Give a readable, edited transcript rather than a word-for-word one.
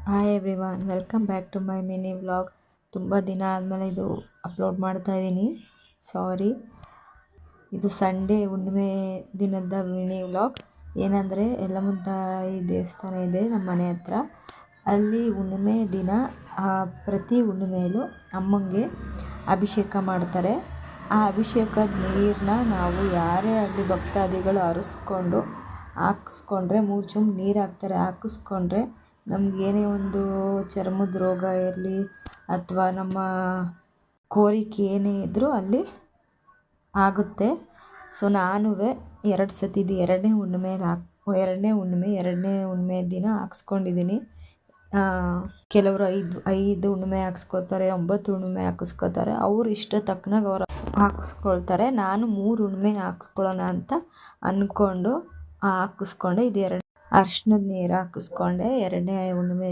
Hi everyone, welcome back to my mini vlog. ತುಂಬ ದಿನ ಆದಮೇಲೆ ಇದು ಅಪ್ಲೋಡ್ ಮಾಡ್ತಾ ಇದ್ದೀನಿ. ಸಾರಿ. ಇದು ಸಂಡೇ ಹುಣ್ಣಿಮೆ ದಿನದ ಮಿನಿ ವ್ಲಾಗ್. ಏನಂದರೆ ಯಲ್ಲಮ್ಮನ ತಾಯಿ ದೇವಸ್ಥಾನ ಇದೆ ನಮ್ಮ ಮನೆ ಹತ್ರ. ಅಲ್ಲಿ ಹುಣ್ಣಿಮೆ ದಿನ ಪ್ರತಿ ಹುಣ್ಣಿಮೆಯಲ್ಲೂ ಅಮ್ಮಂಗೆ ಅಭಿಷೇಕ ಮಾಡ್ತಾರೆ. ಆ ಅಭಿಷೇಕದ ನೀರನ್ನ ನಾವು ಯಾರೇ ಆಗಲಿ ಭಕ್ತಾದಿಗಳು ಹಾಕಿಸ್ಕೊಂಡ್ರೆ 3 ಚುಂಬು ನೀರು ಹಾಕ್ತಾರೆ. ಹಾಕಿಸ್ಕೊಂಡ್ರೆ ನಮಗೇನೇ ಒಂದು ಚರ್ಮದ ರೋಗ ಇರಲಿ ಅಥವಾ ನಮ್ಮ ಕೋರಿಕೆ ಏನೇ ಇದ್ದರೂ ಅಲ್ಲಿ ಆಗುತ್ತೆ. ಸೊ ನಾನು 2 ಸತಿ ಇದು ಎರಡನೇ ಹುಣ್ಣಿಮೆ ದಿನ ಹಾಕ್ಸ್ಕೊಂಡಿದ್ದೀನಿ. ಕೆಲವರು 5 ಹುಣ್ಣಿಮೆ ಹಾಕ್ಸ್ಕೊತಾರೆ, 9 ಹುಣ್ಣಿಮೆ ಹಾಕಿಸ್ಕೊತಾರೆ. ಅವ್ರು ಇಷ್ಟ ತಕ್ಕನಾಗ ಅವ್ರು ಹಾಕಿಸ್ಕೊಳ್ತಾರೆ. ನಾನು 3 ಹುಣ್ಣಿಮೆ ಹಾಕ್ಸ್ಕೊಳ್ಳೋಣ ಅಂತ ಅಂದ್ಕೊಂಡು ಹಾಕಿಸ್ಕೊಂಡೆ. ಇದು ಅರ್ಶಿನದ ನೀರು ಹಾಕಿಸ್ಕೊಂಡೆ 2ನೇ ಹುಣ್ಣಿಮೆ